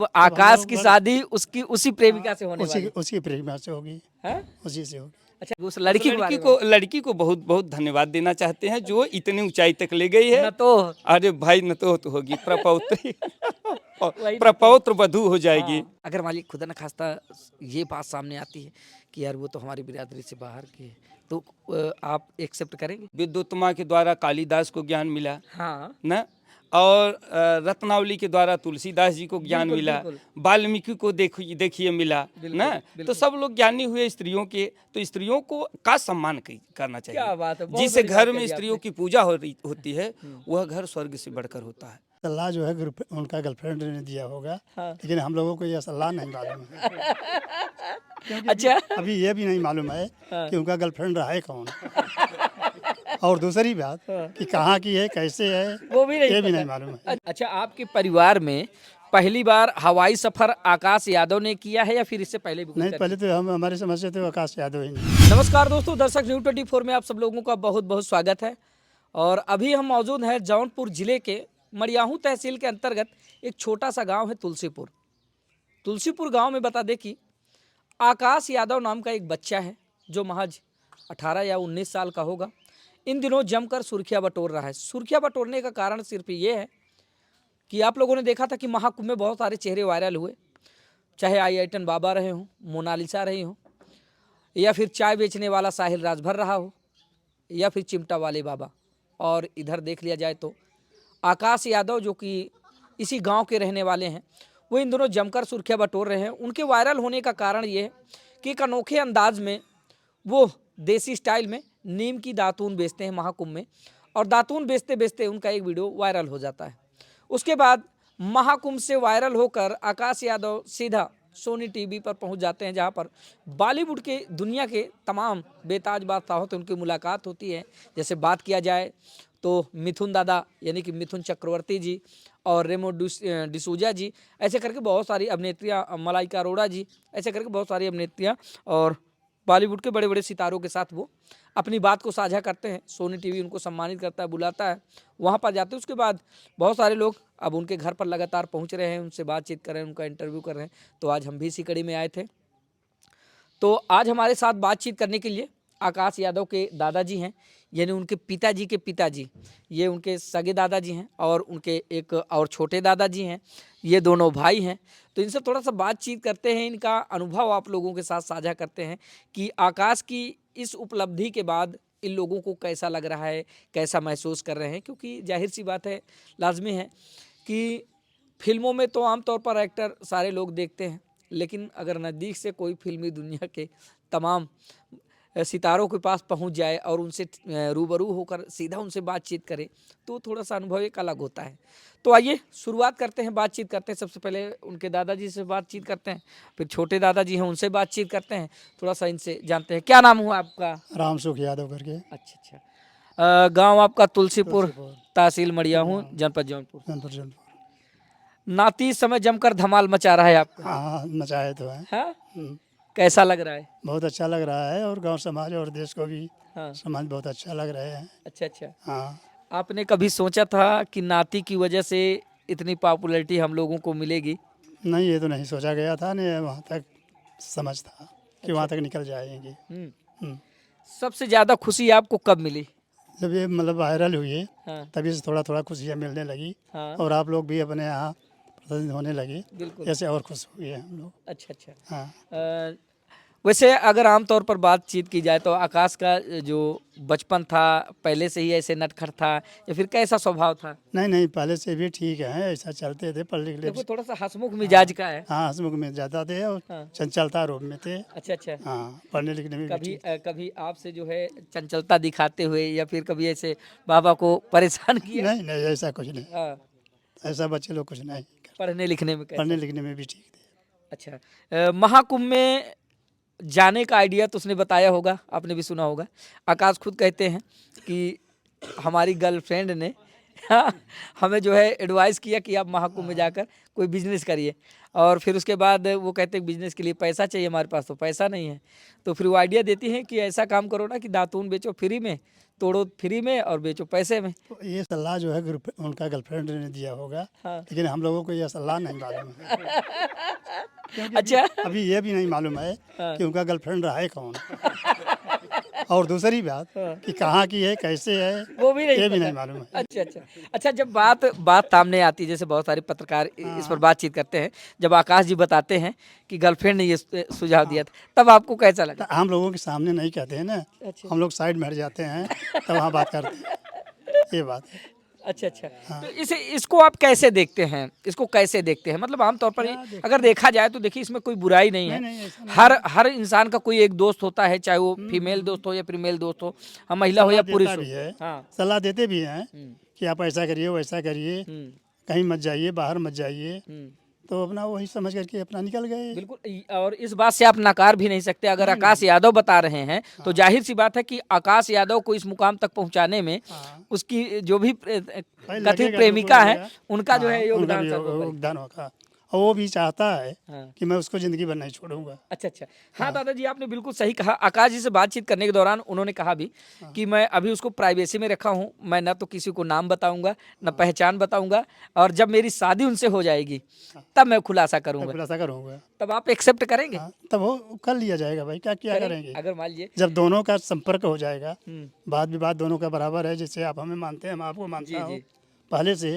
तो आकाश की शादी उसकी उसी प्रेमिका से होने वाली उसी प्रेमिका से होगी, है। उसी से होगी। अच्छा, उस लड़की के बारे में लड़की को बहुत बहुत धन्यवाद देना चाहते हैं जो इतनी ऊंचाई तक ले गई है। न तो अरे भाई न तो होगी प्रपौत्री वही न तो। प्रपौत्र वधू हो जाएगी। हाँ, अगर मालिक खुदा न खास्ता ये बात सामने आती है कि यार वो तो हमारी बिरादरी से बाहर की है, तो आप एक्सेप्ट करेंगे? विद्युत्मा के द्वारा कालिदास को ज्ञान मिला हाँ, न, और रत्नावली के द्वारा तुलसीदास जी को ज्ञान बिल्कुल, मिला, बिल्कुल। वाल्मीकि को देखिए मिला बिल्कुल, न। बिल्कुल। तो सब लोग ज्ञानी हुए स्त्रियों के, तो स्त्रियों को का सम्मान करना क्या बात है, चाहिए। बहुत जिस बड़ी बात घर में कही स्त्रियों आपने। की पूजा होती है वह घर स्वर्ग से बढ़कर होता है। सलाह जो है उनका गर्लफ्रेंड ने दिया होगा, हाँ। लेकिन हम लोगों को यह सलाह नहीं मालूम है। क्योंकि अच्छा। अभी ये भी नहीं मालूम है हाँ। कि उनका गर्लफ्रेंड रहा है कौन। और दूसरी बात कि कहाँ की है, कैसे है, वो भी नहीं ये भी पता। नहीं मालूम है। अच्छा, आपके परिवार में पहली बार हवाई सफर आकाश यादव ने किया है या फिर इससे पहले भी कोई नहीं, कर पहले तो हमारे समझ से तो आकाश यादव ही नहीं। नमस्कार दोस्तों, दर्शक न्यूज़ 24 में आप सब लोगों का बहुत बहुत स्वागत है। और अभी हम मौजूद हैं जौनपुर जिले के मड़ियाहू तहसील के अंतर्गत एक छोटा सा गांव है तुलसीपुर। तुलसीपुर गांव में बता दें कि आकाश यादव नाम का एक बच्चा है जो महज 18 या 19 साल का होगा। इन दिनों जमकर सुर्खियाँ बटोर रहा है। सुर्खियाँ बटोरने का कारण सिर्फ ये है कि आप लोगों ने देखा था कि महाकुंभ में बहुत सारे चेहरे वायरल हुए, चाहे आई आइटन बाबा रहे हों, मोनालिसा रही हों, या फिर चाय बेचने वाला साहिल राजभर रहा हो, या फिर चिमटा वाले बाबा। और इधर देख लिया जाए तो आकाश यादव जो कि इसी गांव के रहने वाले हैं, वो इन दोनों जमकर सुर्खियाँ बटोर रहे हैं। उनके वायरल होने का कारण ये है कि एक अनोखे अंदाज में वो देसी स्टाइल में नीम की दातून बेचते हैं महाकुंभ में, और दातून बेचते बेचते उनका एक वीडियो वायरल हो जाता है। उसके बाद महाकुंभ से वायरल होकर आकाश यादव सीधा सोनी टीवी पर पहुंच जाते हैं, जहां पर बॉलीवुड के दुनिया के तमाम बेताज बादशाहों से उनकी मुलाकात होती है। जैसे बात किया जाए तो मिथुन दादा यानी कि मिथुन चक्रवर्ती जी और रेमो डिसूजा जी, ऐसे करके बहुत सारी अभिनेत्रियाँ, मलाइका अरोड़ा जी, ऐसे करके बहुत सारी अभिनेत्रियाँ और बॉलीवुड के बड़े बड़े सितारों के साथ वो अपनी बात को साझा करते हैं। सोनी टीवी उनको सम्मानित करता है, बुलाता है, वहाँ पर जाते हैं। उसके बाद बहुत सारे लोग अब उनके घर पर लगातार पहुँच रहे हैं, उनसे बातचीत कर रहे हैं, उनका इंटरव्यू कर रहे हैं। तो आज हम भी इसी कड़ी में आए थे। तो आज हमारे साथ बातचीत करने के लिए आकाश यादव के दादाजी हैं, यानी उनके पिताजी के पिताजी, ये उनके सगे दादाजी हैं, और उनके एक और छोटे दादाजी हैं, ये दोनों भाई हैं। तो इनसे थोड़ा सा बातचीत करते हैं, इनका अनुभव आप लोगों के साथ साझा करते हैं कि आकाश की इस उपलब्धि के बाद इन लोगों को कैसा लग रहा है, कैसा महसूस कर रहे हैं। क्योंकि जाहिर सी बात है, लाजमी है कि फिल्मों में तो आमतौर पर एक्टर सारे लोग देखते हैं, लेकिन अगर नज़दीक से कोई फिल्मी दुनिया के तमाम सितारों के पास पहुंच जाए और उनसे रूबरू होकर सीधा उनसे बातचीत करे, तो थोड़ा सा अनुभव एक अलग होता है। तो आइए शुरुआत करते हैं, बातचीत करते हैं। सबसे पहले उनके दादाजी से बातचीत करते हैं, फिर छोटे दादाजी हैं उनसे बातचीत करते हैं, थोड़ा सा इनसे जानते हैं। क्या नाम हुआ आपका? राम सुख यादव करके। अच्छा, गांव आपका तुलसीपुर, तहसील मड़ियाहू, जनपद जौनपुर। जौनपुर। नाती इस समय जमकर धमाल मचा रहा है आपका। हाँ, मचाए तो है। हाँ, कैसा लग रहा है? बहुत अच्छा लग रहा है, और गांव समाज और देश को भी हाँ, समाज बहुत अच्छा लग रहे हैं। अच्छा। हाँ, आपने कभी सोचा था कि नाती की वजह से इतनी पॉपुलैरिटी हम लोगों को मिलेगी? नहीं, ये तो नहीं सोचा गया था, नहीं वहाँ तक समझ था कि वहाँ तक निकल जाएंगे। सबसे ज़्यादा खुशी आपको कब मिली? जब ये मतलब वायरल हुई है, हाँ, तभी से थोड़ा थोड़ा खुशियाँ मिलने लगी, हाँ, और आप लोग भी अपने यहाँ प्रतिनिधित्व होने लगे, बिल्कुल। ऐसे और खुश हुए हम लोग। अच्छा। हाँ, वैसे अगर आमतौर पर बातचीत की जाए तो आकाश का जो बचपन था, पहले से ही ऐसे नटखट था या फिर कैसा स्वभाव था? नहीं, पहले से भी ठीक है, ऐसा चलते थे, पढ़ लिख ले। देखो थोड़ा सा हंसमुख मिजाज का है। हाँ, हंसमुख में ज़्यादा थे, और हाँ। चंचलता रूप में थे। अच्छा। हाँ, पढ़ने लिखने में भी कभी ठीक। कभी आपसे जो है चंचलता दिखाते हुए या फिर कभी ऐसे बाबा को परेशान किया? नहीं, ऐसा कुछ नहीं, हाँ, ऐसा बच्चे लोग कुछ नहीं। पढ़ने लिखने में कैसा? पढ़ने लिखने में भी ठीक थे। अच्छा, महाकुंभ में जाने का आइडिया तो उसने बताया होगा, आपने भी सुना होगा। आकाश खुद कहते हैं कि हमारी गर्लफ्रेंड ने हमें जो है एडवाइस किया कि आप महाकुंभ में जाकर कोई बिजनेस करिए। और फिर उसके बाद वो कहते हैं बिजनेस के लिए पैसा चाहिए, हमारे पास तो पैसा नहीं है। तो फिर वो आइडिया देती हैं कि ऐसा काम करो ना कि दातून बेचो फ्री में, तोड़ो फ्री में और बेचो पैसे में। तो ये सलाह जो है उनका गर्लफ्रेंड ने दिया होगा, हाँ। लेकिन हम लोगों को यह सलाह नहीं मालूम है। क्योंकि अच्छा। अभी ये भी नहीं मालूम है हाँ। कि उनका गर्लफ्रेंड रहा है कौन। और दूसरी बात कि कहाँ की है, कैसे है, वो भी नहीं ये भी पता। नहीं मालूम है। अच्छा अच्छा अच्छा, जब बात सामने आती है, जैसे बहुत सारे पत्रकार इस पर बातचीत करते हैं, जब आकाश जी बताते हैं कि गर्लफ्रेंड ने ये सुझाव दिया था, तब आपको कैसा लगा? हम लोगों के सामने नहीं कहते हैं ना, अच्छा। हम लोग साइड में हट जाते हैं तब वहाँ बात करते हैं, ये बात है। अच्छा अच्छा, तो इसको आप कैसे देखते हैं? इसको कैसे देखते हैं? मतलब आमतौर पर अगर देखा जाए तो देखिए इसमें कोई बुराई नहीं है। नहीं, ऐसा नहीं हर इंसान का कोई एक दोस्त होता है, चाहे वो फीमेल दोस्त हो या फिर मेल दोस्त हो, हम महिला हो या सलाह पुरुष देता हो। भी है, हाँ। सलाह देते भी हैं हम्म, कि आप ऐसा करिए, वैसा करिए, हम्म, कहीं मत जाइए, बाहर मत जाइए। हम्म। तो अपना वही समझ करके अपना निकल गए। बिल्कुल, और इस बात से आप नकार भी नहीं सकते। अगर आकाश यादव बता रहे हैं तो जाहिर सी बात है कि आकाश यादव को इस मुकाम तक पहुंचाने में हाँ। उसकी जो भी भाई कथित लगेगा, प्रेमिका बिल्कुल है, लगेगा। उनका जो हाँ, है उनका योगदान भी सर्वोपरि। योगदान होगा, और वो भी चाहता है हाँ। कि मैं उसको जिंदगी भर नहीं छोड़ूंगा। अच्छा अच्छा, हाँ दादाजी, आपने बिल्कुल सही कहा। आकाश जी से बातचीत करने के दौरान उन्होंने कहा भी कि मैं अभी उसको प्राइवेसी में रखा हूँ, मैं ना तो किसी को नाम बताऊंगा, न पहचान बताऊंगा, और जब मेरी शादी उनसे हो जाएगी तब मैं खुलासा तब करूंगा। खुलासा करूंगा। तब आप एक्सेप्ट करेंगे? हाँ, तब वो कर लिया जाएगा भाई, क्या क्या करेंगे। अगर मान लीजिए। जब दोनों का संपर्क हो जाएगा, हम्म, बात विवाद दोनों का बराबर है, जैसे आप हमें मानते हैं, हम आपको जी मानता हो जी। पहले से,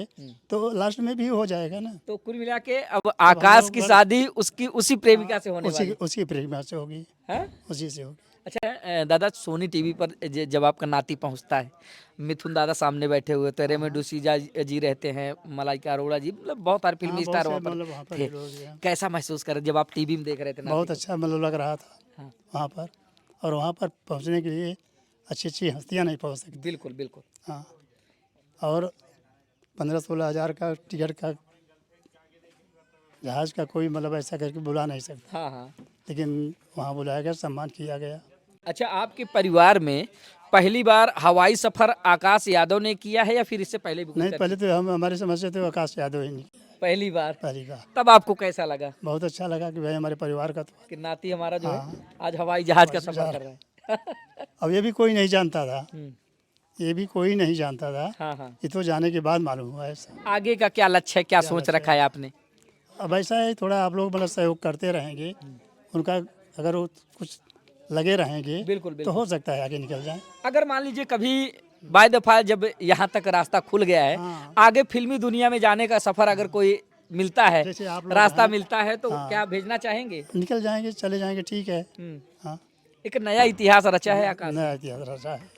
तो लास्ट में भी हो जाएगा ना। तो कुल मिला के अब आकाश लोग की शादी उसकी उसी प्रेमिका से होने उसी वाली उसी प्रेरणा से होगी, है। उसी से होगी। अच्छा, दादा, सोनी टीवी पर जब आपका नाती पहुंचता है, मिथुन दादा सामने बैठे हुए, तेरे में डुसीजा जी रहते हैं, मलाइका अरोड़ा जी, मतलब बहुत सारे हाँ, फिल्मी बहुत स्टार से वहाँ मतलब वहाँ पर पर थे। लोग हैं। कैसा महसूस कर जब आप टीवी में देख रहे थे नाती बहुत को? अच्छा मतलब लग रहा था हाँ। वहाँ पर। और वहाँ पर पहुँचने के लिए अच्छी अच्छी हस्तियाँ नहीं पहुँच सकती। बिल्कुल बिल्कुल। हाँ, और 15-16 हज़ार का टिकट का जहाज़ का कोई मतलब ऐसा करके बुला नहीं सकता, हाँ हाँ। लेकिन वहाँ बुलाया गया, सम्मान किया गया। अच्छा, आपके परिवार में पहली बार हवाई सफर आकाश यादव ने किया है या फिर इससे पहले भी कोई नहीं, कर पहले तो हम हमारे समझ से तो आकाश यादव ही नहीं, पहली बार? पहली बार। तब आपको कैसा लगा बहुत अच्छा लगा कि भाई हमारे परिवार का तो। कि नाती हमारा जो है हाँ। आज हवाई जहाज का हवाई सफर जहाज। कर रहा है? अब ये भी कोई नहीं जानता था, हम्म, ये भी कोई नहीं जानता था, हाँ हाँ। ये तो जाने के बाद मालूम हुआ ऐसा। आगे का क्या लक्ष्य है, क्या सोच लक्ष्य रखा है आपने? अब ऐसा है, थोड़ा आप लोग मतलब सहयोग करते रहेंगे, उनका अगर वो कुछ लगे रहेंगे बिल्कुल तो बिल्कुल। हो सकता है आगे निकल जाए। अगर मान लीजिए कभी बाय दफा जब यहाँ तक रास्ता खुल गया है, हाँ। आगे फिल्मी दुनिया में जाने का सफर अगर कोई मिलता है, जैसे आप लोग रास्ता हैं। मिलता है, तो हाँ। क्या भेजना चाहेंगे? निकल जाएंगे, चले जाएंगे, ठीक है। हम्म, हाँ, एक नया इतिहास रचा है आकाश ने। नया इतिहास रचा है।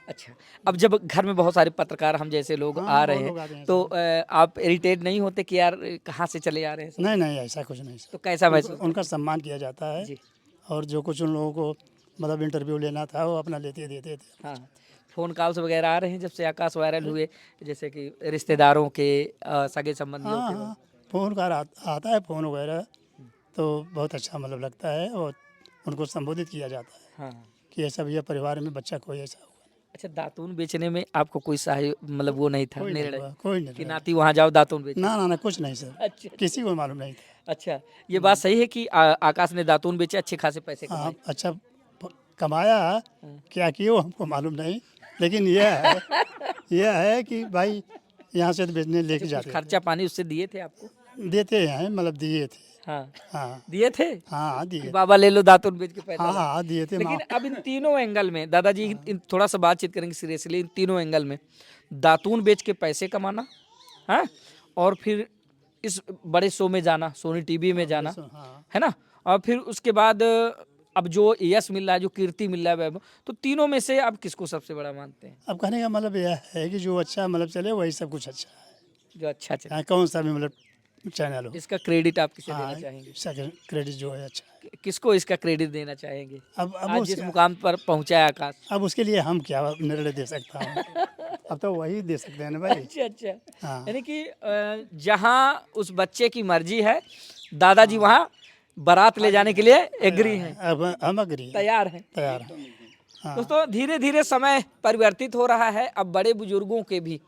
अच्छा, अब जब घर में बहुत सारे पत्रकार हम जैसे लोग हाँ, आ बहुत रहे लोग आते हैं, हैं तो आप इरिटेट नहीं होते कि यार कहाँ से चले आ रहे हैं सब? नहीं नहीं, ऐसा कुछ नहीं। तो कैसा महसूस? उनका सम्मान किया जाता है, जी। और जो कुछ उन लोगों को मतलब इंटरव्यू लेना था वो अपना लेते देते थे। हाँ, फ़ोन कॉल्स वगैरह आ रहे हैं जब से आकाश वायरल हुए, जैसे कि रिश्तेदारों के, सगे संबंधियों हाँ के? हाँ, फ़ोन का आता है, फ़ोन वगैरह, तो बहुत अच्छा मतलब लगता है, और उनको संबोधित किया जाता है हाँ। कि ऐसा भैया परिवार में बच्चा कोई ऐसा हुआ अच्छा, दातून बेचने में आपको कोई सहयोग, मतलब वो नहीं था कोई नहीं निर्णय हुआ, कोई नहीं कि हुआ। नाती वहाँ जाओ दातून बेचो? ना ना ना, कुछ नहीं सर, अच्छा किसी को मालूम नहीं था। अच्छा, ये बात सही है कि आकाश ने दातून बेचे, अच्छे खासे पैसे हाँ, कमाए? अच्छा कमाया, क्या किए वो हमको मालूम नहीं, लेकिन यह है कि भाई यहाँ से तो बेचने लेके कुछ जाते खर्चा पानी उससे दिए थे आपको? देते हैं, मतलब दिए थे। हाँ, हाँ दिए थे हाँ, कि दिए। बाबा ले लो दातून बेच के पैसा हाँ लो। हाँ, दिए थे। लेकिन अब इन तीनों एंगल में दादाजी, थोड़ा सा बातचीत करेंगे सीरियसली, इन तीनों एंगल में दातून बेच के पैसे कमाना, हाँ, और फिर इस बड़े शो में जाना, सोनी टीवी में जाना, हाँ, है ना, और फिर उसके बाद अब जो यश मिल रहा है, जो कीर्ति मिल रहा है, वैभव, तो तीनों में से आप किसको सबसे बड़ा मानते हैं? अब कहने का मतलब यह है कि जो अच्छा मतलब चले वही सब कुछ अच्छा है, जो अच्छा चले, चाहे कौन सा भी मतलब चैनल हो। इसका क्रेडिट आप किसे हाँ, देना चाहेंगे? इसका क्रेडिट जो है अच्छा है। किसको इसका क्रेडिट देना चाहेंगे अब आज जिस मुकाम पर पहुंचा है आकाश? अब उसके लिए हम क्या निर्णय दे सकता हूँ, अब तो वही दे सकते हैं ना भाई। अच्छा अच्छा, हाँ, यानी कि जहाँ उस बच्चे की मर्जी है, दादाजी वहाँ बारात ले जाने के लिए एग्री हैं, अब हम अग्री तैयार हैं। तैयार हैं। हाँ, दोस्तों, धीरे धीरे समय परिवर्तित हो रहा है। अब बड़े बुजुर्गों के भी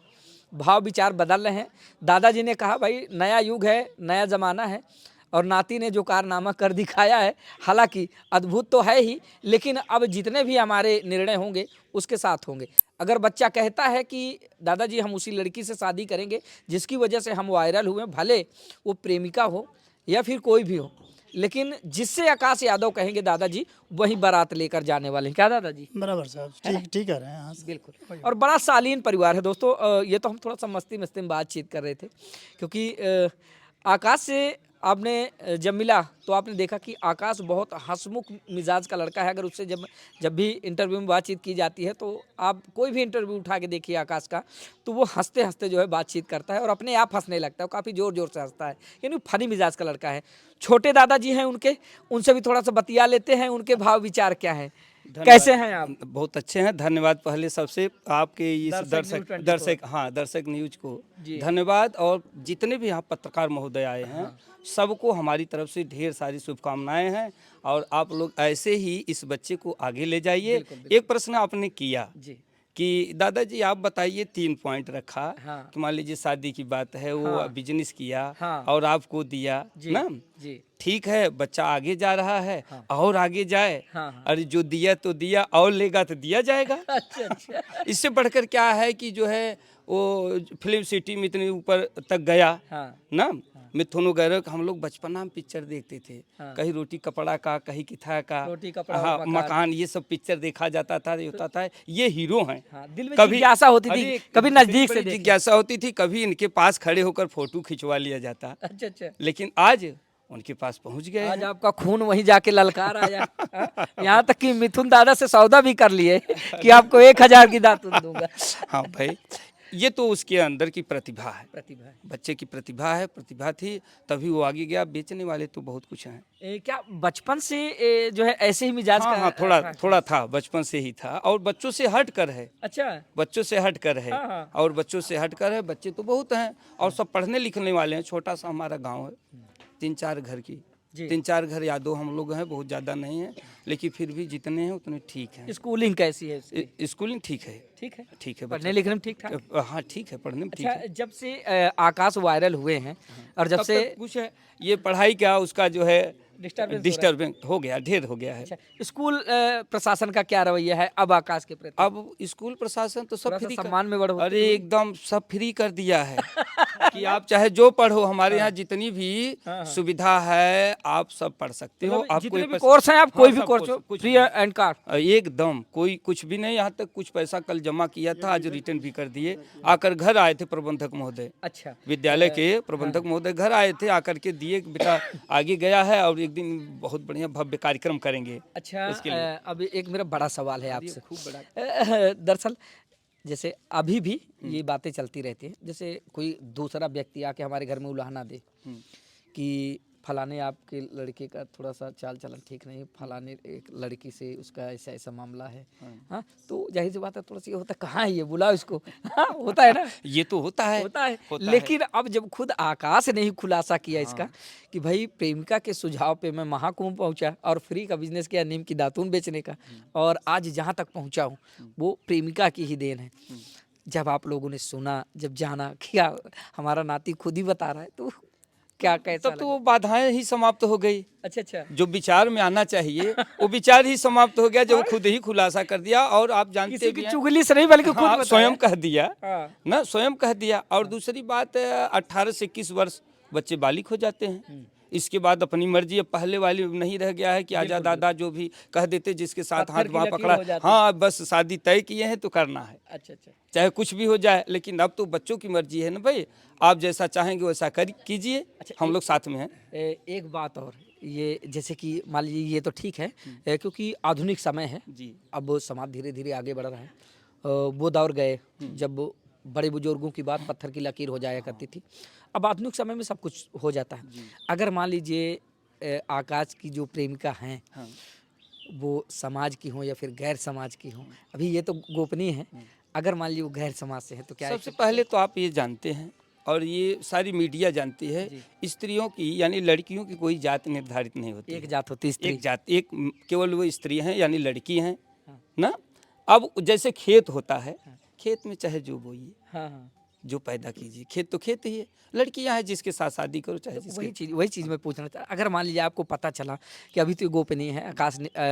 भाव विचार बदल रहे हैं। दादाजी ने कहा भाई नया युग है, नया ज़माना है, और नाती ने जो कारनामा कर दिखाया है, हालांकि अद्भुत तो है ही, लेकिन अब जितने भी हमारे निर्णय होंगे उसके साथ होंगे। अगर बच्चा कहता है कि दादाजी हम उसी लड़की से शादी करेंगे जिसकी वजह से हम वायरल हुए, भले वो प्रेमिका हो या फिर कोई भी हो, लेकिन जिससे आकाश यादव कहेंगे दादाजी वहीं बारात लेकर जाने वाले हैं। क्या दादाजी? बराबर साहब, ठीक ठीक कह रहे हैं। हाँ बिल्कुल। और बड़ा शालीन परिवार है दोस्तों। ये तो हम थोड़ा सा मस्ती मस्ती में बातचीत कर रहे थे, क्योंकि आकाश से आपने जब मिला तो आपने देखा कि आकाश बहुत हंसमुख मिजाज का लड़का है। अगर उससे जब भी इंटरव्यू में बातचीत की जाती है तो आप कोई भी इंटरव्यू उठा के देखिए आकाश का, तो वो हंसते हंसते जो है बातचीत करता है और अपने आप हंसने लगता है, काफ़ी ज़ोर ज़ोर से हंसता है, यानी फनी मिजाज का लड़का है। छोटे दादाजी हैं उनके, उनसे भी थोड़ा सा बतिया लेते हैं, उनके भाव विचार क्या हैं, कैसे हैं आप? बहुत अच्छे हैं, धन्यवाद पहले सबसे आपके इस दर्शक दर्शक न्यूज को जी। धन्यवाद। और जितने भी यहाँ पत्रकार महोदय आए हैं सबको हमारी तरफ से ढेर सारी शुभकामनाएं हैं, और आप लोग ऐसे ही इस बच्चे को आगे ले जाइए। एक प्रश्न आपने किया जी कि दादाजी आप बताइए, 3 पॉइंट रखा हाँ। कि मान लीजिए शादी की बात है, वो हाँ। बिजनेस किया हाँ। और आपको दिया जी ना, जी ठीक है, बच्चा आगे जा रहा है और आगे जाए। हाँ, हाँ। अरे जो दिया तो दिया, और लेगा तो दिया जाएगा। अच्छा अच्छा इससे बढ़कर क्या है कि जो है वो फिल्म सिटी में इतने ऊपर तक गया हाँ ना। मिथुन वगैरह का हम लोग बचपना में पिक्चर देखते थे, हाँ। कहीं रोटी कपड़ा का, कहीं किथा का, रोटी कपड़ा हाँ और मकान, ये सब पिक्चर देखा जाता था, ये होता था, ये हीरो हैं। हाँ, दिल में कभी जिज्ञासा होती थी, अरे, कभी नजदीक से बड़ी देखें। जिज्ञासा होती थी, कभी इनके पास खड़े होकर फोटो खिंचवा लिया जाता, अच्छा अच्छा, लेकिन आज उनके पास पहुंच गए आज हैं। आपका खून वहीं जाके ललकार आया। हाँ? यहाँ तक कि मिथुन दादा से सौदा भी कर लिए कि आपको 1000 की दातुन दूंगा। हाँ भाई, ये तो उसके अंदर की प्रतिभा है, प्रतिभा है। बच्चे की प्रतिभा है, प्रतिभा थी तभी वो आगे गया। बेचने वाले तो बहुत कुछ हैं। क्या बचपन से जो है ऐसे ही मिजाज हाँ का? हाँ, थोड़ा था, बचपन से ही था, और बच्चों से हट कर है, अच्छा बच्चों से हट कर है। हाँ, हाँ। और बच्चों से हट कर है, बच्चे तो बहुत हैं और सब पढ़ने लिखने वाले हैं। छोटा सा हमारा गांव है, 3-4 घर की, जी। 3-4 घर यादव हम लोग हैं, बहुत ज़्यादा नहीं है, लेकिन फिर भी जितने हैं उतने ठीक हैं। स्कूलिंग कैसी है इसकी? स्कूलिंग ठीक है, ठीक है, ठीक है, पढ़ने लिखने में ठीक ठाक? हाँ ठीक है, पढ़ने में ठीक अच्छा, है। जब से आकाश वायरल हुए हैं और जब तब से तक कुछ है, ये पढ़ाई का उसका जो है डिस्टर्बेंस डिस्टर्बेंस हो गया, ढेर हो गया है। अच्छा, स्कूल प्रशासन का क्या रवैया है अब आकाश के प्रति? अब स्कूल प्रशासन तो सब थोड़ा सा फ्री सम्मान में बढ़ोतरी अरे हुई? एकदम सब फ्री कर दिया है कि आप चाहे जो पढ़ो, हमारे यहाँ जितनी भी सुविधा है आप सब पढ़ सकते हो। मतलब आपको जितने एक भी कोर्स हैं आप कोई भी सब कोर्स हो, कुछ फ्री एंड कार? एकदम कोई कुछ भी नहीं। यहाँ तक कुछ पैसा कल जमा किया था, आज रिटर्न भी कर दिए। आकर घर आए थे प्रबंधक महोदय, अच्छा, विद्यालय के प्रबंधक महोदय घर आए थे, आकर के दिए कि बेटा आगे गया है और एक दिन बहुत बढ़िया भव्य कार्यक्रम करेंगे। अच्छा। उसके लिए अब एक मेरा बड़ा सवाल है आपसे। खूब बड़ा दरअसल जैसे अभी भी ये बातें चलती रहती हैं, जैसे कोई दूसरा व्यक्ति आके हमारे घर में उलाहना दे कि फलाने आपके लड़के का थोड़ा सा चाल चलन ठीक नहीं, फलाने एक लड़की से उसका ऐसा ऐसा मामला है, हाँ, तो जाहिर सी बात है थोड़ा सा ये होता है, कहाँ है ये, बुलाओ इसको। हाँ, होता है ना, ये तो होता है, होता है। होता लेकिन अब जब खुद आकाश ने ही खुलासा किया इसका कि भाई प्रेमिका के सुझाव पे मैं महाकुंभ पहुंचा और फ्री का बिजनेस किया, नीम की दातून बेचने का, और आज जहां तक पहुंचा हूं वो प्रेमिका की ही देन है। जब आप लोगों ने सुना, जब जाना क्या हमारा नाती खुद ही बता रहा है, तो क्या कैसा तब तो लगा? वो बाधाएं ही समाप्त हो गई। अच्छा अच्छा, जो विचार में आना चाहिए वो विचार ही समाप्त हो गया जब वो खुद ही खुलासा कर दिया। और आप जानते किसी भी की हैं, चुगली से नहीं बल्कि खुद हाँ, बताया। स्वयं कह दिया हाँ। ना, स्वयं कह दिया। और दूसरी बात 18 से 21 वर्ष बच्चे बालिग हो जाते हैं, इसके बाद अपनी मर्जी। अब पहले वाली नहीं रह गया है कि आजा दादा जो भी कह देते, जिसके साथ पत्थर हाथ की वहाँ लकीर पकड़ा, हो जाती। हाँ बस शादी तय किए हैं तो करना है, अच्छा अच्छा, चाहे कुछ भी हो जाए। लेकिन अब तो बच्चों की मर्जी है ना भाई, आप जैसा चाहेंगे वैसा कर कीजिए। हम लोग साथ में हैं। एक बात और, ये जैसे कि मान लीजिए ये तो ठीक है, क्योंकि आधुनिक समय है जी, अब समाज धीरे धीरे आगे बढ़ रहा है। वो दौर गए जब बड़े बुजुर्गों की बात पत्थर की लकीर हो जाया करती थी। अब आधुनिक समय में सब कुछ हो जाता है। अगर मान लीजिए आकाश की जो प्रेमिका हैं वो समाज की हो या फिर गैर समाज की हो, अभी ये तो गोपनीय है, अगर मान लीजिए वो गैर समाज से है तो क्या? सबसे पहले तो आप ये जानते हैं और ये सारी मीडिया जानती है, स्त्रियों की यानी लड़कियों की कोई जात निर्धारित नहीं होती। एक जात होती है स्त्री, एक जात, एक केवल वो स्त्री हैं यानी लड़की हैं ना। अब जैसे खेत होता है, खेत में चाहे जो बोइए, हाँ हाँ, जो पैदा कीजिए। खेत तो खेत ही है, लड़कियां हैं जिसके साथ शादी करो, चाहे जिसके। वही चीज़ मैं पूछना चाह, अगर मान लीजिए आपको पता चला कि अभी तो ये गोपनीय है,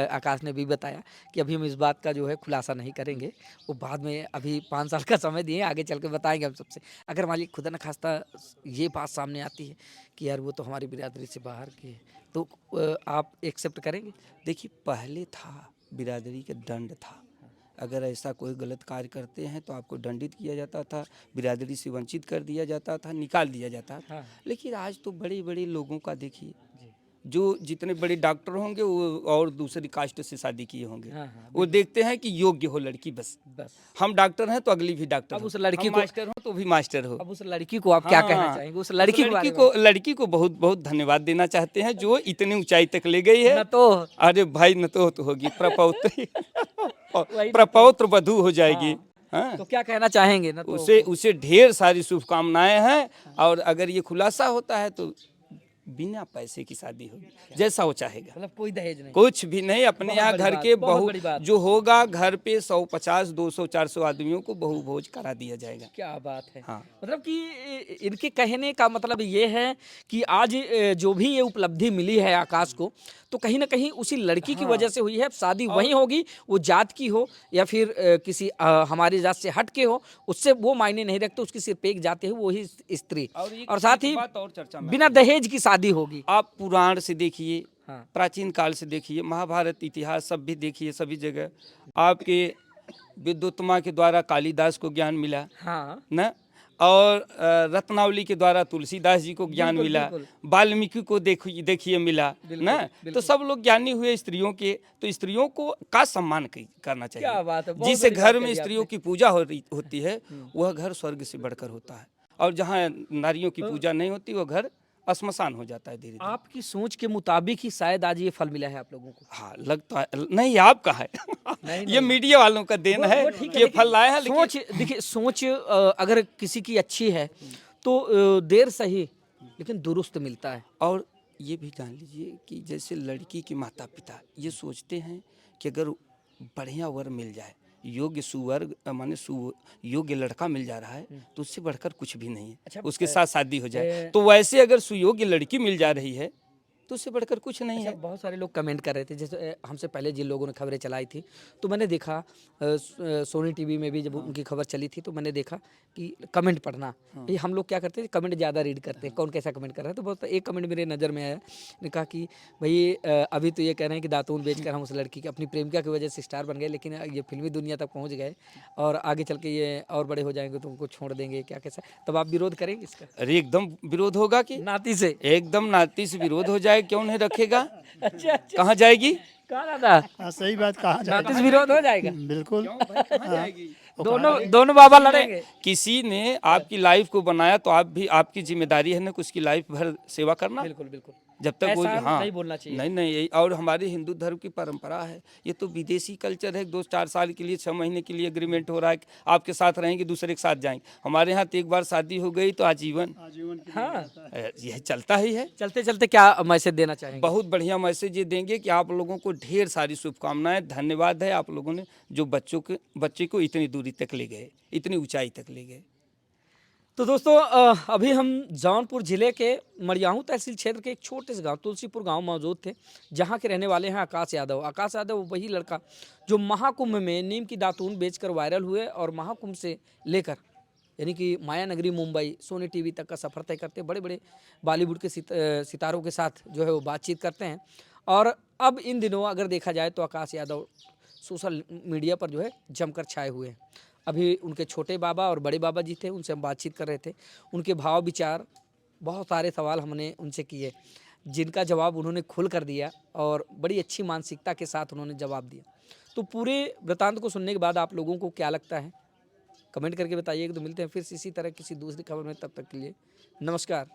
आकाश ने भी बताया कि अभी हम इस बात का जो है खुलासा नहीं करेंगे, वो बाद में अभी 5 साल का समय दिए, आगे चल के बताएंगे हम सबसे। अगर मान लीजिए खुदा न खास्ता ये बात सामने आती है कि यार वो तो हमारी बिरादरी से बाहर की है, तो आप एक्सेप्ट करेंगे? देखिए, पहले था बिरादरी का दंड था, अगर ऐसा कोई गलत कार्य करते हैं तो आपको दंडित किया जाता था, बिरादरी से वंचित कर दिया जाता था, निकाल दिया जाता था। हाँ। लेकिन आज तो बड़े बड़े लोगों का देखिए, जो जितने बड़े डॉक्टर होंगे वो और दूसरी कास्ट से शादी किए होंगे। हाँ, हाँ, वो देखते हैं कि योग्य हो लड़की, बस बस। हम डॉक्टर हैं तो अगली भी डॉक्टर अब हो, उस लड़की हम को, मास्टर हो तो भी मास्टर हो। अब उस लड़की को आप क्या कहना हाँ, चाहेंगे? उस उस लड़की लड़की को बहुत बहुत धन्यवाद देना चाहते हैं जो इतनी ऊंचाई तक ले गई है। न तो अरे भाई, न तो होगी प्रपौत्री वही न प्रपौत्र वधू हो जाएगी। हाँ, तो क्या कहना चाहेंगे? न तो उसे ढेर सारी शुभकामनाएं हैं। और अगर ये खुलासा होता है तो बिना पैसे की शादी होगी, जैसा वो चाहेगा, मतलब कोई दहेज नहीं। कुछ भी नहीं। अपने बहुत यहाँ बड़ी घर बात, के बहुत बड़ी बात। जो होगा, घर पे 150, 200, 400 आदमियों को बहु भोज करा दिया जाएगा। क्या बात है। हाँ। मतलब कि इनके कहने का मतलब ये है कि आज जो भी ये उपलब्धि मिली है आकाश को, तो कहीं ना कहीं उसी लड़की की वजह से हुई है। शादी वहीं होगी, वो जात की हो या फिर किसी हमारी जात से हट के हो, उससे वो मायने नहीं रखते। उसकी सिर्फ एक जात है, वो ही स्त्री, और साथ ही बात और चर्चा में बिना दहेज की शादी होगी। आप पुराण से देखिए, हाँ। प्राचीन काल से देखिए, महाभारत इतिहास सब भी देखिए, सभी जगह आपके विद्वत्मा के द्वारा कालिदास को ज्ञान मिला हाँ, न, और रत्नावली के द्वारा तुलसीदास जी को ज्ञान बिल्कुल, मिला, बिल्कुल। वाल्मीकि को देखिए मिला न। तो सब लोग ज्ञानी हुए स्त्रियों के, तो स्त्रियों को का सम्मान करना चाहिए। क्या बात है, बहुत जिस बड़ी बात घर में कही स्त्रियों आपने। की पूजा होती है, वह घर स्वर्ग से बढ़कर होता है, और जहाँ नारियों की पूजा नहीं होती, वह घर श्मशान हो जाता है धीरे धीरे। आपकी सोच के मुताबिक ही शायद आज ये फल मिला है आप लोगों को। हाँ, लगता है। नहीं, आपका है नहीं, ये मीडिया वालों का देन है वो ठीक कि ये फल लाया है। सोच देखिए, सोच अगर किसी की अच्छी है तो देर सही लेकिन दुरुस्त मिलता है। और ये भी जान लीजिए कि जैसे लड़की के माता पिता ये सोचते हैं कि अगर बढ़िया वर मिल जाए, योग्य सुवर्ग माने योग्य लड़का मिल जा रहा है, तो उससे बढ़कर कुछ भी नहीं है। अच्छा, उसके साथ शादी हो जाए। तो वैसे अगर सुयोग्य लड़की मिल जा रही है तो उससे बढ़कर कुछ नहीं अच्छा, है। बहुत सारे लोग कमेंट कर रहे थे, जैसे हमसे पहले जिन लोगों ने खबरें चलाई थी, तो मैंने देखा सोनी टीवी में भी जब उनकी खबर चली थी, तो मैंने देखा कि कमेंट पढ़ना, ये हम लोग क्या करते हैं, कमेंट ज़्यादा रीड करते हैं, कौन कैसा कमेंट कर रहा है। तो बहुत एक कमेंट मेरे नज़र में आया, ने कहा कि भाई अभी तो ये कह रहे हैं कि दातून बेचकर हम उस लड़की की, अपनी प्रेमिका की वजह से स्टार बन गए, लेकिन ये फिल्मी दुनिया तक पहुँच गए और आगे चल के ये और बड़े हो जाएंगे तो उनको छोड़ देंगे, क्या कैसा। तब आप विरोध करेंगे इसका? अरे एकदम विरोध होगा कि नाती से? एकदम नाती से विरोध हो जाए, क्यों नहीं रखेगा? अच्छा, अच्छा, कहाँ जाएगी? कहा दादा, हाँ, सही बात कहा जाए। नाती से विरोध हो जाएगा? बिल्कुल। दोनों बाबा लड़ेंगे। किसी ने आपकी लाइफ को बनाया तो आप भी, आपकी जिम्मेदारी है ना कि उसकी लाइफ भर सेवा करना। बिल्कुल बिल्कुल, जब तक वो, ऐसा हाँ, नहीं बोलना चाहिए। नहीं यही। और हमारे हिंदू धर्म की परंपरा है, ये तो विदेशी कल्चर है। 2-4 साल के लिए, 6 महीने के लिए एग्रीमेंट हो रहा है कि आपके साथ रहेंगे, दूसरे के साथ जाएंगे। हमारे यहाँ तो एक बार शादी हो गई तो आजीवन। हाँ, यह चलता ही है। चलते चलते क्या मैसेज देना चाहेंगे? बहुत बढ़िया मैसेज ये देंगे कि आप लोगों को ढेर सारी शुभकामनाएं, धन्यवाद है आप लोगों ने जो बच्चे को इतनी दूरी तक ले गए, इतनी ऊंचाई तक ले गए। तो दोस्तों अभी हम जौनपुर जिले के मड़ियाहू तहसील क्षेत्र के एक छोटे से गांव तुलसीपुर गांव मौजूद थे, जहां के रहने वाले हैं आकाश यादव। आकाश यादव वही लड़का जो महाकुंभ में नीम की दातून बेचकर वायरल हुए और महाकुंभ से लेकर यानी कि माया नगरी मुंबई, सोनी टीवी तक का सफ़र तय करते, बड़े बड़े बॉलीवुड के सितारों के साथ जो है वो बातचीत करते हैं। और अब इन दिनों अगर देखा जाए तो आकाश यादव सोशल मीडिया पर जो है जमकर छाए हुए हैं। अभी उनके छोटे बाबा और बड़े बाबा जी थे, उनसे हम बातचीत कर रहे थे। उनके भाव विचार, बहुत सारे सवाल हमने उनसे किए, जिनका जवाब उन्होंने खुल कर दिया और बड़ी अच्छी मानसिकता के साथ उन्होंने जवाब दिया। तो पूरे वृतांत को सुनने के बाद आप लोगों को क्या लगता है, कमेंट करके बताइए। तो मिलते हैं फिर इसी तरह किसी दूसरी खबर में, तब तक के लिए नमस्कार।